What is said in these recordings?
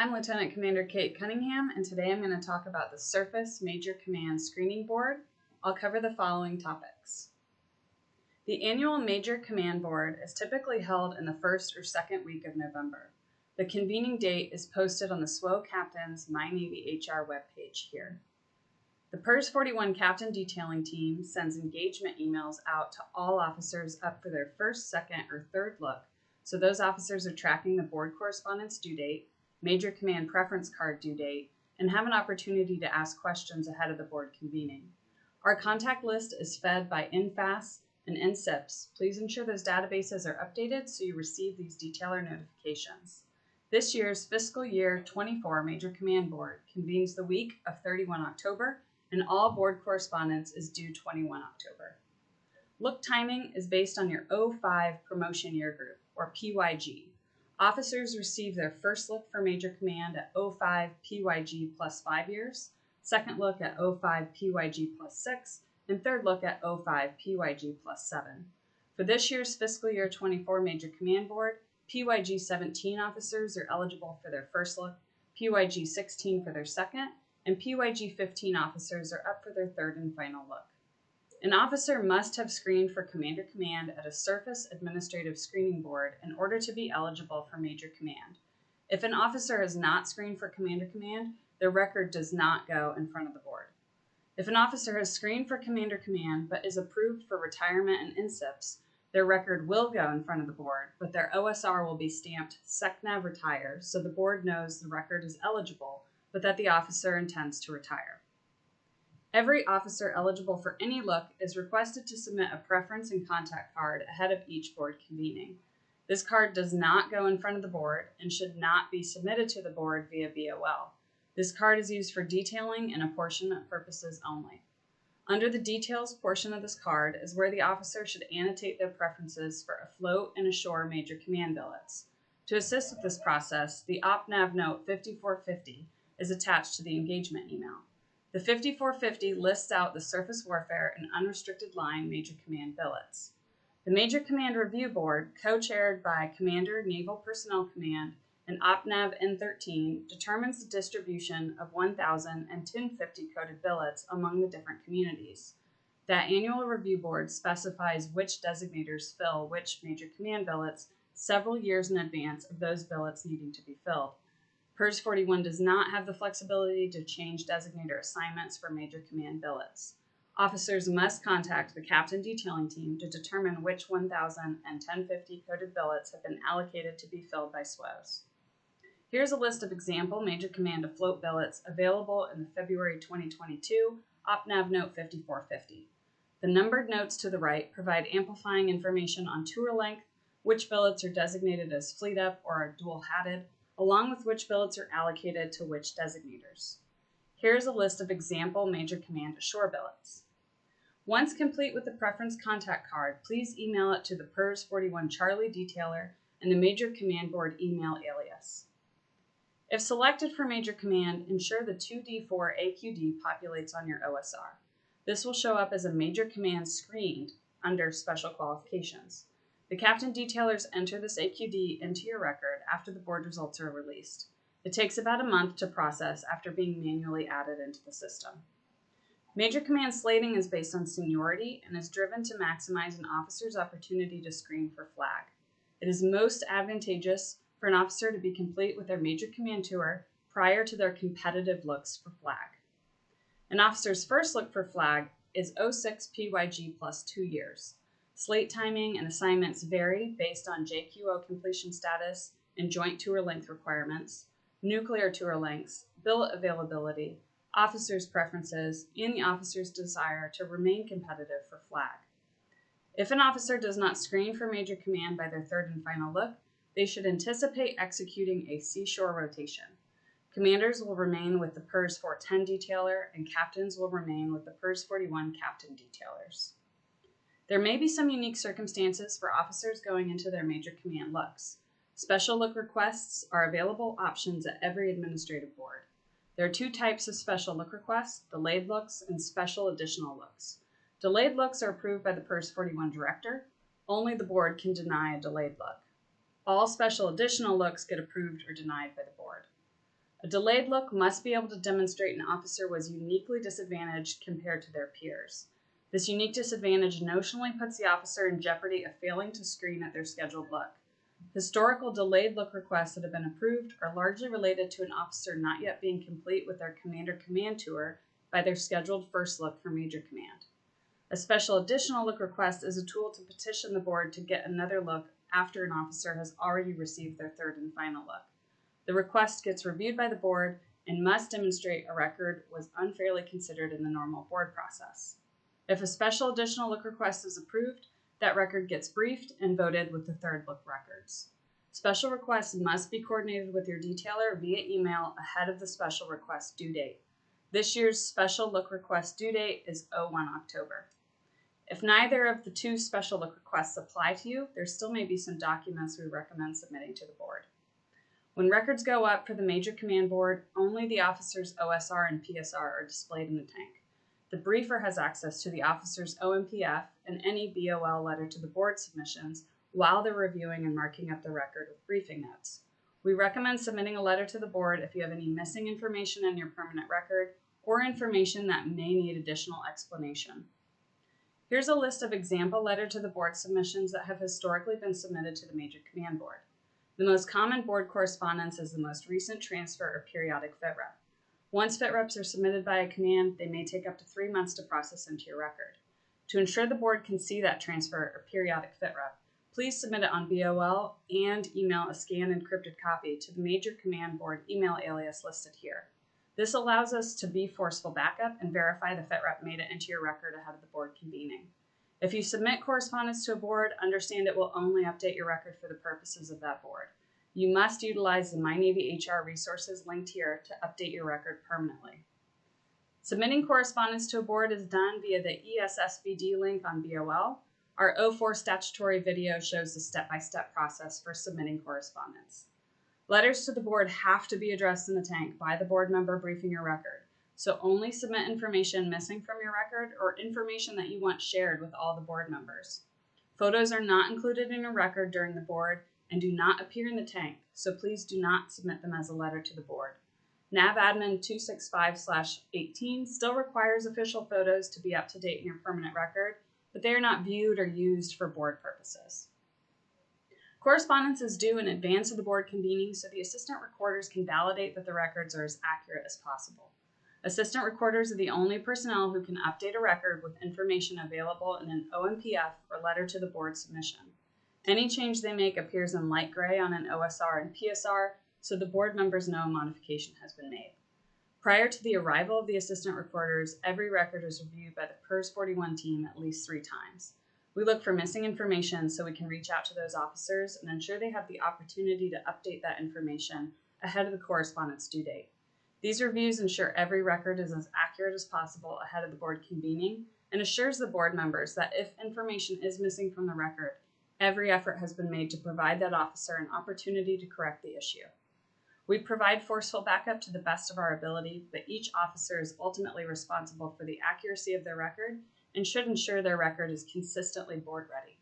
I'm Lieutenant Commander Kate Cunningham, and today I'm going to talk about the Surface Major Command Screening Board. I'll cover the following topics. The annual Major Command Board is typically held in the first or second week of November. The convening date is posted on the SWO Captain's My Navy HR webpage here. The PERS 41 Captain Detailing Team sends engagement emails out to all officers up for their first, second, or third look, so those officers are tracking the board correspondence due date, Major Command Preference Card due date, and have an opportunity to ask questions ahead of the board convening. Our contact list is fed by NFAS and NSIPs. Please ensure those databases are updated so you receive these detailer notifications. This year's fiscal year 24 Major Command Board convenes the week of 31 October, and all board correspondence is due 21 October. Look timing is based on your 05 promotion year group, or PYG. Officers receive their first look for Major Command at 05 PYG plus 5 years, second look at 05 PYG plus 6, and third look at 05 PYG plus 7. For this year's fiscal year 24 Major Command Board, PYG 17 officers are eligible for their first look, PYG 16 for their second, and PYG 15 officers are up for their third and final look. An officer must have screened for Commander Command at a Surface Administrative Screening Board in order to be eligible for Major Command. If an officer has not screened for Commander Command, their record does not go in front of the board. If an officer has screened for Commander Command but is approved for retirement and NSIPs, their record will go in front of the board, but their OSR will be stamped SecNav Retire, so the board knows the record is eligible, but that the officer intends to retire. Every officer eligible for any look is requested to submit a preference and contact card ahead of each board convening. This card does not go in front of the board and should not be submitted to the board via BOL. This card is used for detailing and apportionment purposes only. Under the details portion of this card is where the officer should annotate their preferences for afloat and ashore Major Command billets. To assist with this process, the OpNav Note 5450 is attached to the engagement email. The 5450 lists out the Surface Warfare and Unrestricted Line Major Command billets. The Major Command Review Board, co-chaired by Commander Naval Personnel Command and OpNav N13, determines the distribution of 1,000 and 1050 coded billets among the different communities. That annual review board specifies which designators fill which Major Command billets several years in advance of those billets needing to be filled. PERS 41 does not have the flexibility to change designator assignments for Major Command billets. Officers must contact the Captain Detailing Team to determine which 1,000 and 1050 coded billets have been allocated to be filled by SWOs. Here's a list of example Major Command afloat billets available in the February 2022 OpNav Note 5450. The numbered notes to the right provide amplifying information on tour length, which billets are designated as fleet up or are dual-hatted, along with which billets are allocated to which designators. Here's a list of example Major Command ashore billets. Once complete with the preference contact card, please email it to the PERS 41 Charlie Detailer and the Major Command Board email alias. If selected for Major Command, ensure the 2D4 AQD populates on your OSR. This will show up as a Major Command screened under Special Qualifications. The Captain Detailers enter this AQD into your record after the board results are released. It takes about a month to process after being manually added into the system. Major Command slating is based on seniority and is driven to maximize an officer's opportunity to screen for flag. It is most advantageous for an officer to be complete with their Major Command tour prior to their competitive looks for flag. An officer's first look for flag is 06 PYG plus 2 years. Slate timing and assignments vary based on JQO completion status and joint tour length requirements, nuclear tour lengths, billet availability, officers' preferences, and the officer's desire to remain competitive for flag. If an officer does not screen for Major Command by their third and final look, they should anticipate executing a seashore rotation. Commanders will remain with the PERS 410 detailer, and captains will remain with the PERS 41 captain detailers. There may be some unique circumstances for officers going into their Major Command looks. Special look requests are available options at every administrative board. There are two types of special look requests: delayed looks and special additional looks. Delayed looks are approved by the PERS 41 director. Only the board can deny a delayed look. All special additional looks get approved or denied by the board. A delayed look must be able to demonstrate an officer was uniquely disadvantaged compared to their peers. This unique disadvantage notionally puts the officer in jeopardy of failing to screen at their scheduled look. Historical delayed look requests that have been approved are largely related to an officer not yet being complete with their commander command tour by their scheduled first look for Major Command. A special additional look request is a tool to petition the board to get another look after an officer has already received their third and final look. The request gets reviewed by the board and must demonstrate a record was unfairly considered in the normal board process. If a special additional look request is approved, that record gets briefed and voted with the third look records. Special requests must be coordinated with your detailer via email ahead of the special request due date. This year's special look request due date is 01 October. If neither of the two special look requests apply to you, there still may be some documents we recommend submitting to the board. When records go up for the Major Command Board, only the officer's OSR and PSR are displayed in the tank. The briefer has access to the officer's OMPF and any BOL letter to the board submissions while they're reviewing and marking up the record with briefing notes. We recommend submitting a letter to the board if you have any missing information in your permanent record or information that may need additional explanation. Here's a list of example letter to the board submissions that have historically been submitted to the Major Command Board. The most common board correspondence is the most recent transfer or periodic FITREP. Once FITREPs are submitted by a command, they may take up to 3 months to process into your record. To ensure the board can see that transfer or periodic FITREP, please submit it on BOL and email a scanned encrypted copy to the Major Command Board email alias listed here. This allows us to be forceful backup and verify the FITREP made it into your record ahead of the board convening. If you submit correspondence to a board, understand it will only update your record for the purposes of that board. You must utilize the My Navy HR resources linked here to update your record permanently. Submitting correspondence to a board is done via the ESSBD link on BOL. Our 04 statutory video shows the step-by-step process for submitting correspondence. Letters to the board have to be addressed in the tank by the board member briefing your record, so only submit information missing from your record or information that you want shared with all the board members. Photos are not included in your record during the board and do not appear in the tank, so please do not submit them as a letter to the board. NAV Admin 265/18 still requires official photos to be up to date in your permanent record, but they are not viewed or used for board purposes. Correspondence is due in advance of the board convening so the assistant recorders can validate that the records are as accurate as possible. Assistant recorders are the only personnel who can update a record with information available in an OMPF or letter to the board submission. Any change they make appears in light gray on an OSR and PSR, so the board members know a modification has been made. Prior to the arrival of the assistant recorders, every record is reviewed by the PERS 41 team at least 3 times. We look for missing information so we can reach out to those officers and ensure they have the opportunity to update that information ahead of the correspondence due date. These reviews ensure every record is as accurate as possible ahead of the board convening and assures the board members that if information is missing from the record, every effort has been made to provide that officer an opportunity to correct the issue. We provide forceful backup to the best of our ability, but each officer is ultimately responsible for the accuracy of their record and should ensure their record is consistently board ready.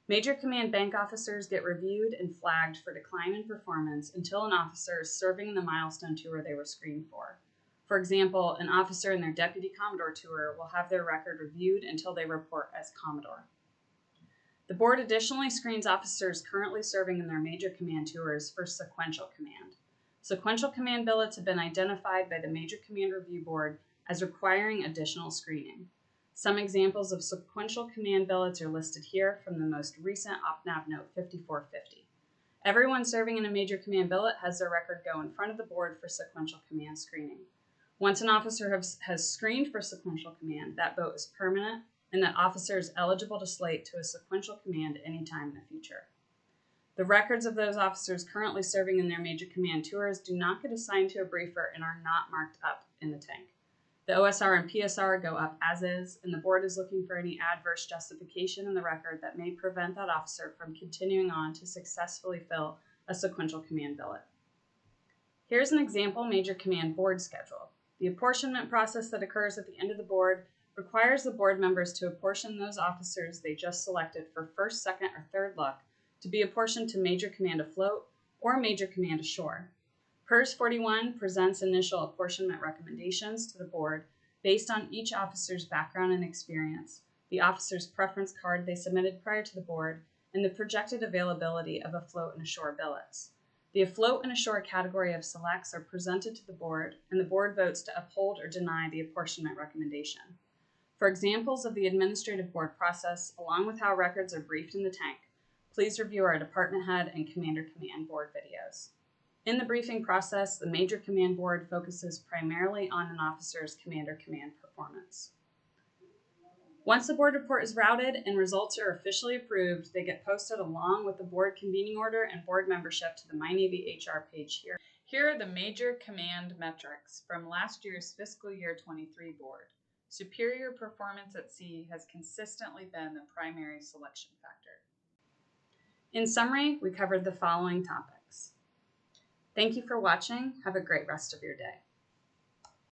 Major Command Bank officers get reviewed and flagged for decline in performance until an officer is serving the milestone tour they were screened for. For example, an officer in their Deputy Commodore tour will have their record reviewed until they report as Commodore. The board additionally screens officers currently serving in their Major Command tours for sequential command. Sequential command billets have been identified by the Major Command Review Board as requiring additional screening. Some examples of sequential command billets are listed here from the most recent OPNAV Note 5450. Everyone serving in a Major Command billet has their record go in front of the board for sequential command screening. Once an officer has screened for sequential command, that vote is permanent and that officer is eligible to slate to a sequential command anytime in the future. The records of those officers currently serving in their Major Command tours do not get assigned to a briefer and are not marked up in the tank. The OSR and PSR go up as is, and the board is looking for any adverse justification in the record that may prevent that officer from continuing on to successfully fill a sequential command billet. Here's an example Major Command board schedule. The apportionment process that occurs at the end of the board requires the board members to apportion those officers they just selected for first, second, or third look to be apportioned to Major Command afloat or Major Command ashore. PERS 41 presents initial apportionment recommendations to the board based on each officer's background and experience, the officer's preference card they submitted prior to the board, and the projected availability of afloat and ashore billets. The afloat and ashore category of selects are presented to the board, and the board votes to uphold or deny the apportionment recommendation. For examples of the administrative board process, along with how records are briefed in the tank, please review our department head and commander command board videos. In the briefing process, the Major Command Board focuses primarily on an officer's commander-command performance. Once the board report is routed and results are officially approved, they get posted along with the board convening order and board membership to the My Navy HR page here. Here are the Major Command metrics from last year's fiscal year 23 board. Superior performance at sea has consistently been the primary selection factor. In summary, we covered the following topics. Thank you for watching. Have a great rest of your day.